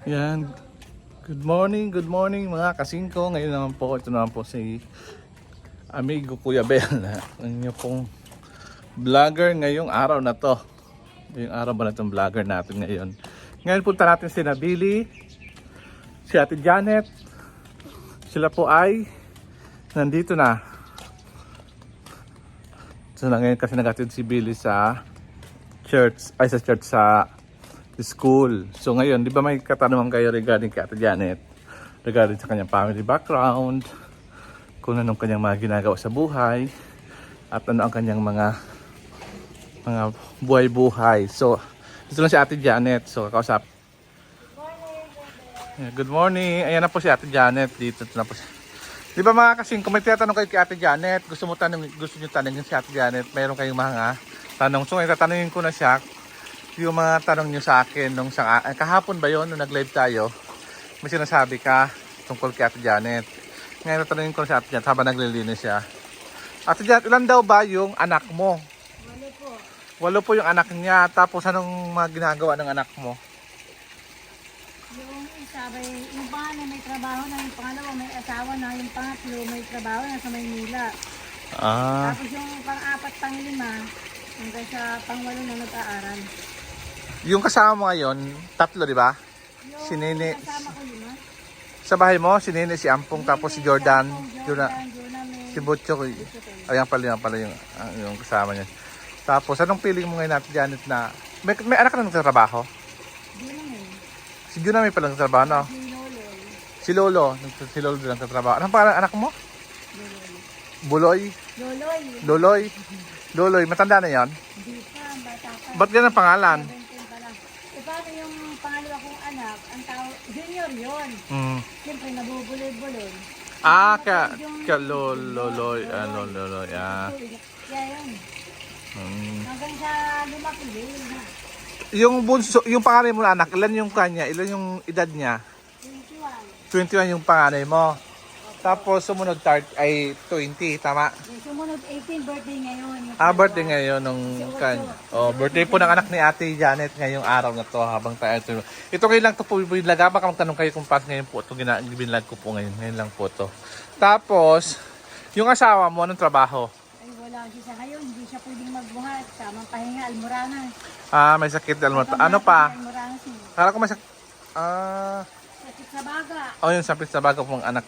Yan. Good morning mga kasingko. Ngayon naman po, ito naman po si amigo Kuya Bel. Ang inyo pong vlogger ngayong araw na to. Ngayong araw ba na itong vlogger natin ngayon. Ngayon punta natin si Nabili, si Ate Janet. Sila po ay nandito na. So na ngayon kasi nagatid si Billy sa church, sa school. So ngayon, di ba may katanungan kayo regarding kay Ate Janet? Regarding sa kanyang family background, kung anong kanyang mga ginagawa sa buhay, at ano ang kanyang mga buhay-buhay. So, ito lang si Ate Janet. So, kakausap. Good morning. Ayan na po si Ate Janet. Dito na po siya. Di ba mga kasing, kung may tinatanong kayo kay Ate Janet, gusto nyo tanongin si Ate Janet, mayroon kayong mga tanong. So, ngayon tatanungin ko na siya yung mga tanong nyo sa akin nung kahapon ba yon nung nag-live tayo, may sinasabi ka tungkol kay Ate Janet. Ngayon tatanungin ko na si Ate Janet habang naglilinis siya. Ate Janet, ilan daw ba yung anak mo? 8 po. 8 po yung anak niya. Tapos anong mga ginagawa ng anak mo? Yung isa, yung panganay may trabaho na, yung pangalawa may asawa na, yung pangatlo may trabaho na sa Maynila. Tapos yung pang-apat, pang-lima, hanggang sa pang-walo na nag-aaral. Yung kasama mo ngayon, 3 di ba? Yung Si Nene. kasama ko 5. Sa bahay mo, si Nene, si Ampong, tapos si Jordan, Jordan, si Butchok. Ayan pala yung kasama niya. Tapos anong feeling mo ngayon Ate Janet na may anak ka na nagtatrabaho? Si Juna may palang trabaho, no? Si Lolo din nagtatrabaho. Anong pangalan anak mo? Buloy? Loloy, matanda na yan? Hindi pa, bata pa. Ba't ganun ang pangalan? 17 pa lang. E paano yung pangalawa kong anak, ang tao, junior yun. Siyempre nabubuloy-buloy. Kaya Loloy. Kaya yun. Hanggang sa lumaki din. Yung bunso, yung panganay mo na anak, ilan yung kanya? Ilan yung edad niya? 21. 21 yung panganay mo. Tapos sumunod ay 20, tama? Sumunod 18, birthday ngayon. Birthday ngayon nung kanya. Birthday po ng anak ni Ate Janet ngayong araw na to habang tayo ito. Ito ngayon lang to po binlaga. Baka magtanong kayo kung paano ngayon po ito binlag ko po ngayon. Ngayon lang po to. Tapos, yung asawa mo, anong trabaho? Ay wala siya sa ngayon. Hindi siya pwedeng magbuhat. Tamang pahinga, almorana. May sakit. Ano pa? Almorana siya. Kala ko may sakit. Sakit sa baga. Yung sakit sa baga pong anak.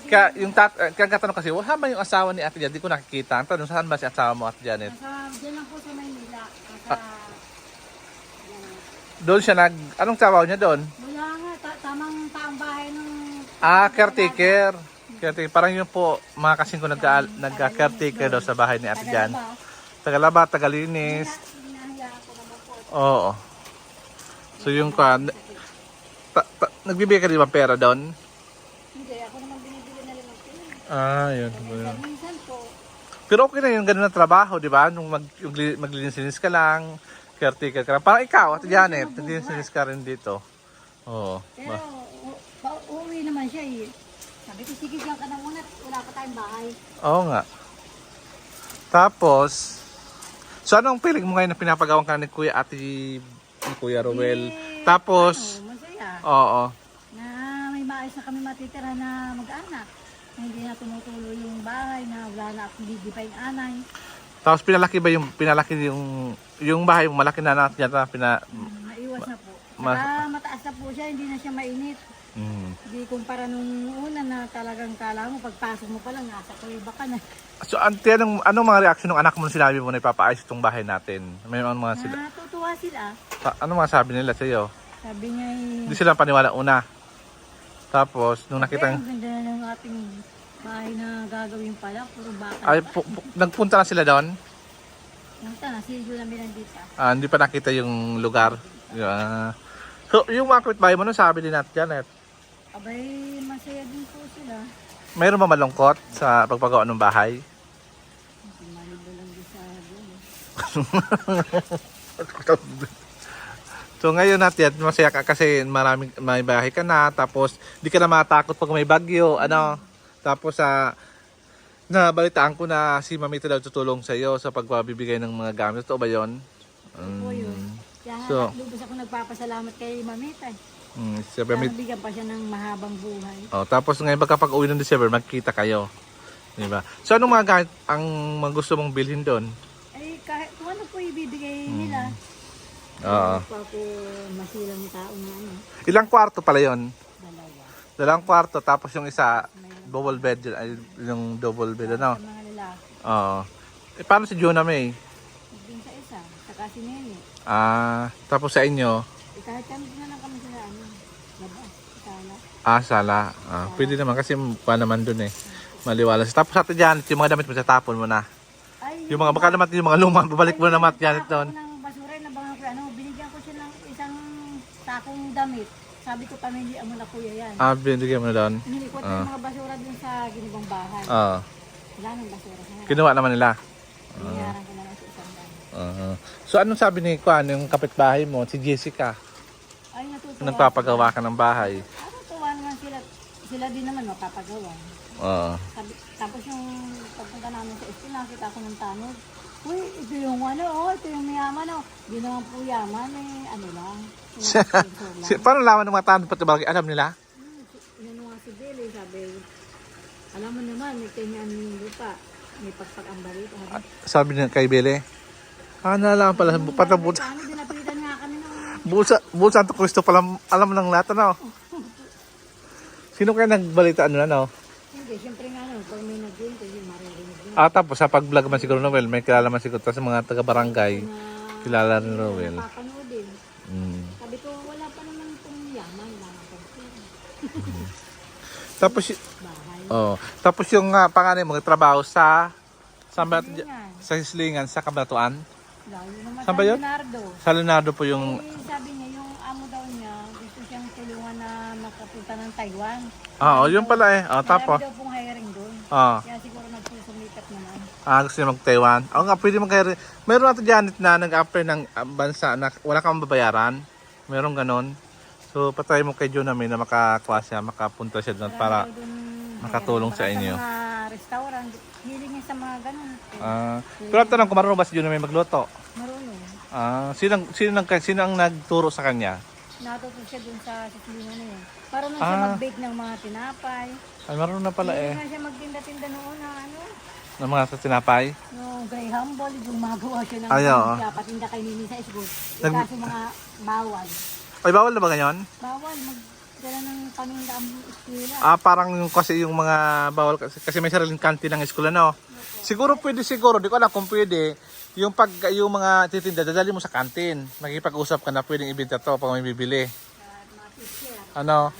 Kaya yung katanong kasi, wala ba yung asawa ni Ate Janet? Di ko nakikita. Ang tanong, saan ba si asawa mo, Ate Janet? Diyan lang po sa Maynila. Doon siya anong trabaho niya doon? Wala nga, tamang taong bahay ng... Caretaker. Parang yun po, mga kasing ko nagka-caretaker daw sa bahay ni Ate Jan. Tagalaba, tagalinis. Hinahiya ako naman po. Oo. So yung nagbibigay ka di ba pera doon? Hindi, ako naman binibigyan na rin ng pera. Yun. Minsan po, Pero okay na yung ganun na trabaho, di ba? Nung maglilinis ka lang, caretaker ka lang. Parang ikaw, Ate Janet, naglilinis ka rin dito. Oo. pero uuwi naman siya eh. Sabi ko, sige dyan ka na muna, wala pa tayong bahay. Oo nga. Tapos, so anong feeling mo ngayon na pinapagawang ka ni Kuya Rowel? Tapos, Masaya. oo. Na may maayos na kami matitira na mag-anak. Na hindi na tumutuloy yung bahay, na wala na akong pa yung anay. Tapos pinalaki yung bahay mo, malaki na natin yata, Naiwas na po. Saka mataas na po siya, hindi na siya mainit. Hindi kumpara nung una na talagang kala mo, pagpasok mo pa lang, nasa kuliba ka na. So, anong mga reaksyon ng anak mo nung sinabi mo na ipapaayos itong bahay natin? May mga sila. Natutuwa sila. Ano mga sabi nila sa iyo? Sabi niya Hindi sila paniwala una. Tapos, nung nakita ang ganda na ng ating bahay na gagawin pala, puro baka. Nagpunta na sila doon? Nangta na, sige lang binandita. Hindi pa nakita yung lugar. So, yung mga kapitbahay mo, sabi din natin Janet, Abay, masaya din po sila. mayroon ba malungkot sa pagpagawa ng bahay? Malibo lang din sa doon. So ngayon natin, masaya ka kasi may bahay ka na, tapos di ka na matakot pag may bagyo, tapos nabalitaan ko na si Mamita daw tutulong sa iyo sa pagbibigay ng mga gamit. Totoo ba yun? Ito po yun. Kaya So, lubos ako nagpapasalamat kay Mamita. December. Sana bigyan pa siya ng mahabang buhay. Oh, tapos ngayon pagkapag uwi ng December, magkita kayo. Di ba? So anong mga gamit ang mga gusto mong bilhin doon? Ay, kahit kung ano po ibibigay nila. Oo. Hindi pa ako masilang tao na ano. Ilang kwarto pala yon? Dalawa. Dalawang kwarto, tapos yung isa, double bed, ay, yung double bed, ano? Sa mga lalaki. Oo. Paano si Jonah May? Din sa isa. Saka si Nene. Tapos sa inyo, Kahit kami din na lang kami sila ano. Labas. Sala. sala. Pwede naman kasi pa naman dun eh. Maliwalas. Tapos sa Janet, yung mga damit mo, tatapon mo na. Ay, Yung mga baka naman, yung mga lumang, babalik mo na naman Janet doon. ng basura, nabangan ko ano, binigyan ko siya ng isang takong damit. Sabi ko, pamilihan mo na kuya yan. Binigyan mo na doon. Nilikot yung mga basura dun sa ginibang bahay. Wala nang basura. Kinuha naman nila. Binayaran ko na lang sa isang daan. So anong sabi ni Kwan, yung kapitbahay mo, si Jessica? Ay, natutuwa. Nagpapagawa ka ng bahay. Natutuwa naman sila. Sila din naman mapapagawa. Tapos yung pagpunta namin sa school, nakita ko ng tanod. Uy, ito yung ano, ito yung mayaman, Hindi naman po yaman, ano lang. Paano laman ng mga tanong pati bagay? Alam nila? Yan nga si Billy, sabi, alam mo naman, may tinyan yung lupa. May pagpag ang balita. Sabi niya kay Bele, nalaman pala, patabot. Ano, dinapitan nga kami ng... Bull Santo Cristo pala, alam mo ng lahat, ano? Sino kaya nagbalita, ano? Hindi, siyempre nga, pag may nag-winter, yung maririnig din. Tapos sa pag-vlog man siguro Noel, may kilala man siguro sa mga taga-barangay. Kilala ni Noel. Napapanoodin. Sabi ko, wala pa naman itong yaman. Tapos, tapos yung panganay mo, trabaho sa Hislingan, sa Kabanatuan. Lalo naman Saan ba yun? Leonardo. Sa Leonardo po yung... Sabi niya, yung amo daw niya, gusto siyang tulungan na makapunta ng Taiwan. yun pala eh. Tapos, Marami daw pong hiring doon. Kaya siguro nagsusumikat naman. gusto niya mag-Taiwan. Nga, pwede mag-hire. Meron natin Janet na nag-apply ng bansa na wala kang babayaran. Meron ganon. So, patry mo kay Jonah May na makakuha siya, makapunta siya doon para makatulong sa inyo. Sa mga restaurant, hiling niya sa mga ganun. Pero tanong ko, marunong ba si Jonah May magluto? Marunong. Sino ang nagturo sa kanya? Natuto siya dun sa sislingan na yun. Marunong siya mag-bake ng mga tinapay. Ay, marunong na pala eh. Hindi na siya magtinda-tinda noon na ano. Ng mga sa tinapay? No, Graham Ball, gumagawa siya ng siya, patinda kay Nini sa school. Kaso mga bawal. Ay, bawal na ba ganyan? Bawal, magdala ng paninda ang eskwela. Parang kasi yung mga bawal, kasi may sariling kantin ng eskwela, no? Siguro pwede siguro, di ko alam kung pwede. Yung mga titinda, dadali mo sa kantin. Makikipag-usap ka na pwedeng ibenta to pag may bibili. Mga teacher. Ano?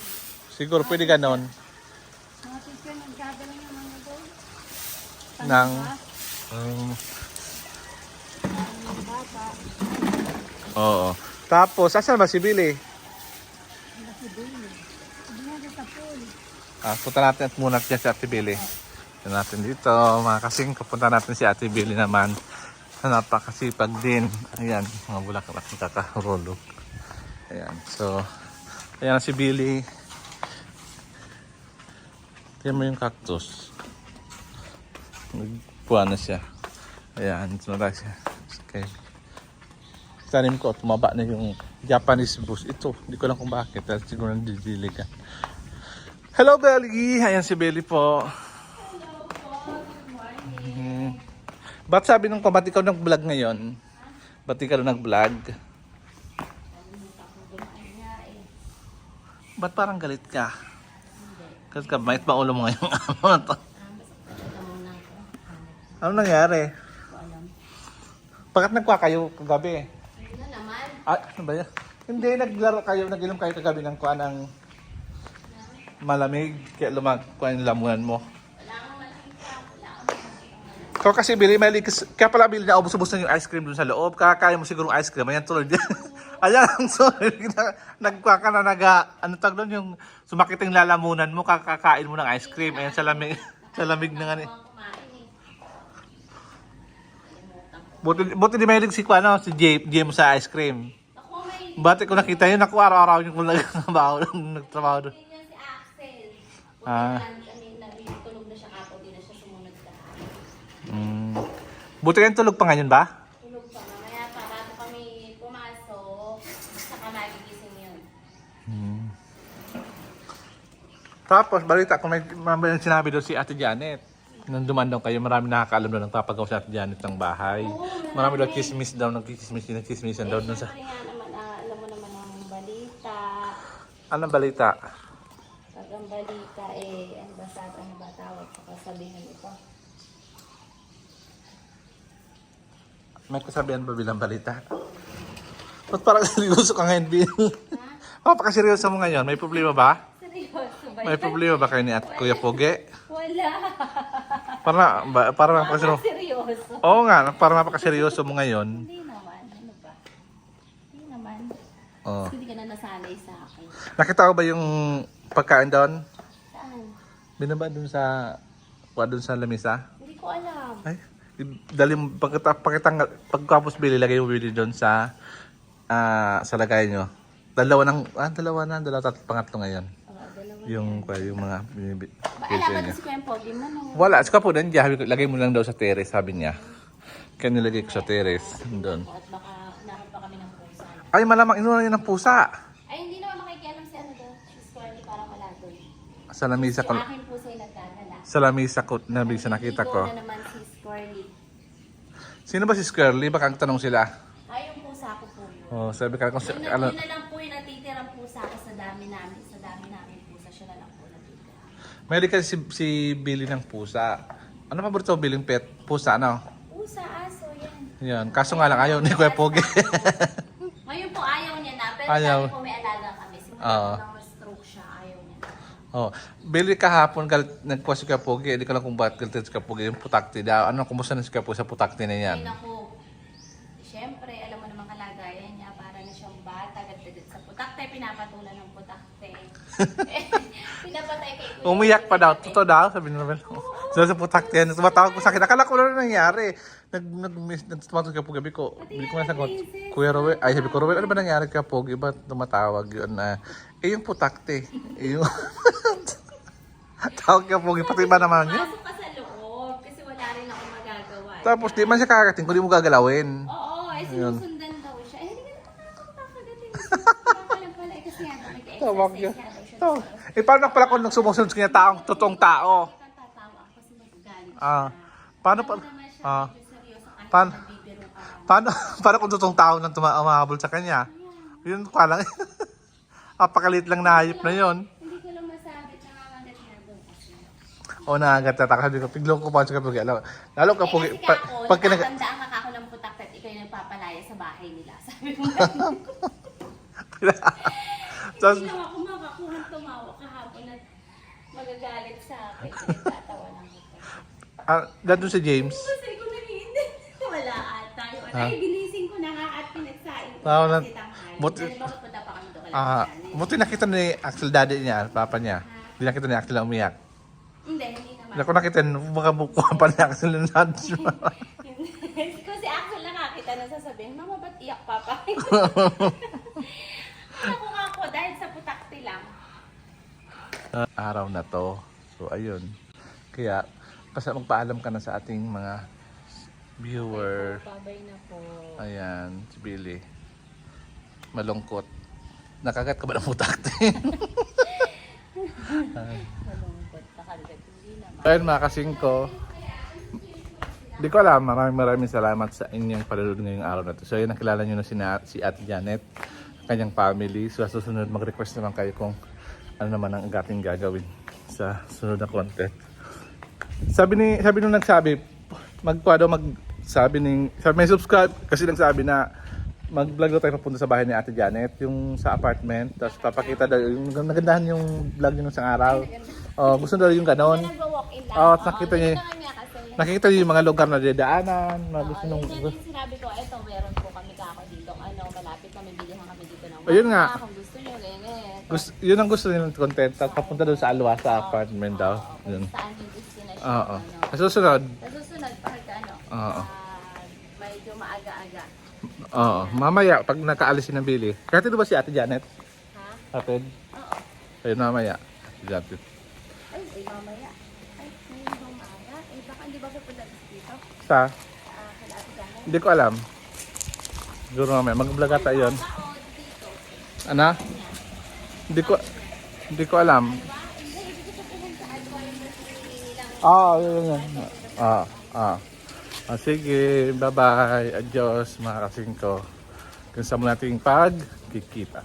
Siguro pwede ganon. Mga teacher, nagkadala niya mga doon. Ng... Bata. Oo. Tapos, asan ba si Billy? Si Billy. Hindi nga sa pool. Punta natin muna dyan si Ate Billy. Punta natin dito, mga kasing punta natin si Ate Billy naman. Napakasipag din. Ayan, mga bulaklak nakakahulog. Ayan, so, ayan si Billy. Tignan mo yung cactus. Nagpuan na siya. Ayan, sunod siya. Okay. Tanim ko, tumaba na yung Japanese bush. Ito, hindi ko lang kung bakit. Siguro nandidili ka. Hello, Belly! Ayan si Belly po. Ba't sabi nung ba't ikaw nag-vlog ngayon? Ba't ikaw nag-vlog? Ba't parang galit ka? Kasi kabait ba ulo mo ngayon? Ano nangyari? Bakit nagkuha kayo kagabi? Ano ba yan? Hindi, naglaro kayo, nag-inom kayo kagabi ng kuha ng malamig. Kaya lumagkuha yung lamunan mo. Kaya kasi Billy, kaya pala Billy, naubos-ubos na yung ice cream dun sa loob. Kakaya mo siguro ice cream. Ayan, tuloy din. Ayan, sorry. Nagkuha ka na ano tag doon, yung sumakit yung lalamunan mo, kakakain mo ng ice cream. Ayan, sa lamig na nga ni. Buti di mahilig si James sa ice cream. Bati ko nakita yun, ako araw-araw yung nagtrabaho doon. Yun si Axel. Tulog na siya kapo, di na siya sumunod sa akin. Buti kayong tulog pa ngayon ba? Tulog pa, mamaya pa, bago kami pumasok, saka magigising yun. Tapos, balita kung may sinabi doon si Ate Janet. Nang duman daw kayo, marami nakakaalam daw ng papagaw si Ate Janet ng bahay. Marami daw chismis daw, nagchismis daw dun sa... Siyempre nga naman, alam mo naman ang balita. Anong balita? Pag ang balita ano ba sa ano ba tawag sa kasabihan ito? May kasabihan ba bilang balita? Ba't parang seryoso ka ngayon, Bill? Pakakaseryoso mo ngayon. May problema ba? Seryoso ba? May problema ba kayo ni Kuya Poge? Wala. Para napakaseryoso. Seryoso. Oo nga, para napakaseryoso mo ngayon. Hindi naman. Ano ba? Hindi naman. Oh. Hindi ka na nasanay sa akin. Nakita ko ba yung pagkain doon? Saan? Binaba doon sa lamisa? Hindi ko alam. Ay, dali mo, pagkapos Billy, lagay mo Billy doon sa lagay nyo. Dalawa, tatlo, pangatlo ngayon. Dalawa. Yung mga Alaman na si Kuya Pogi mo no? wala, saka po doon, lagay mo lang daw sa terrace, sabi niya. Kaya nilagay ko sa terrace, doon. At baka naroon pa kami ng pusa. Ay, malamang inunan niya ng pusa. Ay, hindi naman makikialam si ano doon. She's currently parang wala doon. Sa lamisa Si ko, akin pusa yung nagdadala. sa lamisa ko, nabisa nakita ko. Ikaw na naman si Scorly. Sino ba si Skirly? Baka ang tanong sila. Ay, yung pusa ko po yun. Oh, sabi ka kung Yun na lang po yung natitirang pusa ko sa dami namin. Sa dami namin pusa, siya na lang po natitira. may kasi si Billy ng pusa. Ano paborito mo Billy pet? Pusa, ano? Pusa, aso, yan. Yan. Kaso nga lang ayaw ni Kuya Pogi. Ngayon po ayaw niya na, pero Ayaw. dati po may alaga kami. Simula Oo. nang ma-stroke siya, ayaw niya na. Oh, Billy kahapon nagkuha si Kuya Pogi. Hindi ko lang kung bakit galit si Kuya Pogi. Yung putakti daw. Ano, kumusta na si Kuya Pogi sa putakti na yan? Ay, naku. Siyempre, alam mo namang kalagayan niya, para na siyang bata, agad-agad sa putakte, pinapatulan ng putakte. Pinapatay kay Kuya. Umiyak pa daw. Totoo daw, sabi ni Robel. Sa putakti yan. Tumatawag ko sa akin. Akala ko na nangyari. Nagtumatawag kay Pogi. Bili ko nga sa Kuya Robel. Ay, sabi ko, Robel, ano ba nangyari kay Pogi? Ba't tumatawag yun na? Yung putakte. Yung... Tawag kay Pogi. Pati ba naman yun? Pasok ka sa loob, kasi wala rin ako magagawa. Tapos di man siya kakarating kung di mo gagalawin. Oo, sinusundan daw siya. Eh, hindi ka naman nakakagating. Kakalang pala, kasi nga, Tawag nag-exercise yun. nga daw siya. Oh. Eh, paano pala kung sumusunod sa kanya taong totoong tao? Tatawa ako kasi magagalit siya. Ah, paano pa... Naman siya Ah, medyo seryoso kahit paano- nagbibiro ka. paano kung totoong tao nang umahabol sa kanya? Yun pa lang. Apakalit lang na hayop na yun. Hindi ko lang masabi, nakakagat nga doon kasi. O nagatataka. Sabi ko, piglong ko pa sa kapag. Lalo kapag... Eh, kasi ako, Pag kinag... nakatandaan nga ako ng putak at ikaw yung nagpapalaya sa bahay nila. Sabi ko, Tapos, hindi lang ako makakuhang tumawa kahapon at magagalit sa akin. Nagtatawa lang ako. doon si James. Kasi ko hindi. Wala ata. Ay, ginising ko na nga at pinagsain ko. Tama na. Kasi tanghali. Buti- Dahil bakit punta pa kami doon Buti nakita ni Axel daddy niya, papa niya. Hindi nakita ni Axel na umiyak. Hindi naman. Ako nakita, baka bukuhan pa ni Axel ng lunch. Kasi actually nakakita na sasabihin, Mama, ba't iyak papa? Ako nga po, dahil sa putakti lang. Araw na to. So, ayun. Kaya, magpaalam ka na sa ating mga viewer. Babay na po. Ayan, si Billy. Malungkot. Nakagat ka ba ng putakte? Malungkot, nakagat. Hindi naman. Ayun mga kasingko. Hindi ko alam, maraming salamat sa inyong panonood ngayong araw na to. So yun, nakilala nyo na si Ate Janet, kanyang family. So sa susunod, mag-request naman kayo kung ano naman ang ating gagawin sa sunod na content. Sabi nung nagsabi, sabi may subscribe kasi nagsabi na mag-vlog daw tayo papunta sa bahay ni Ate Janet, yung sa apartment. Tapos papakita daw, yung nagandahan yung vlog nyo sa araw. Oh, gusto daw yung ganon. Nag-walk-in lang. Oo, nakita niya. Yun na nga kasi. Nakikita niyo yung mga lugar na dadaanan, na gusto nung... Yun yung sinabi ko, eto, meron po kami kako dito. Malapit kami, bilihan kami dito ng Ayun nga. Kung gusto nyo, ganyan. Yun ang gusto nilang content. Tapos papunta doon sa Alwa, sa apartment daw. Yun. Kung saan yung destination. Oo. Sa susunod, Sa susunod, pagka Oo. medyo maaga-aga. oo, mamaya, pag nakaalisin ng Billy. Katid ba si Ate Janet? Ha? Katid? Oo. Ayun, mamaya. Si Janet. Ay, mamaya. Ay, ngayon bang maaga? Eh, baka hindi ba pupunta dito? Sa? Kala Ate Janet? Hindi ko alam. Siguro mamaya. Mag-vlog ata yun. Baka o dito. Ano? Hindi ko alam. Hindi, ibig Yun yan. Ah, ah. Sige, bye-bye. Adios mga kasingko. Kung sa nating pagkikita.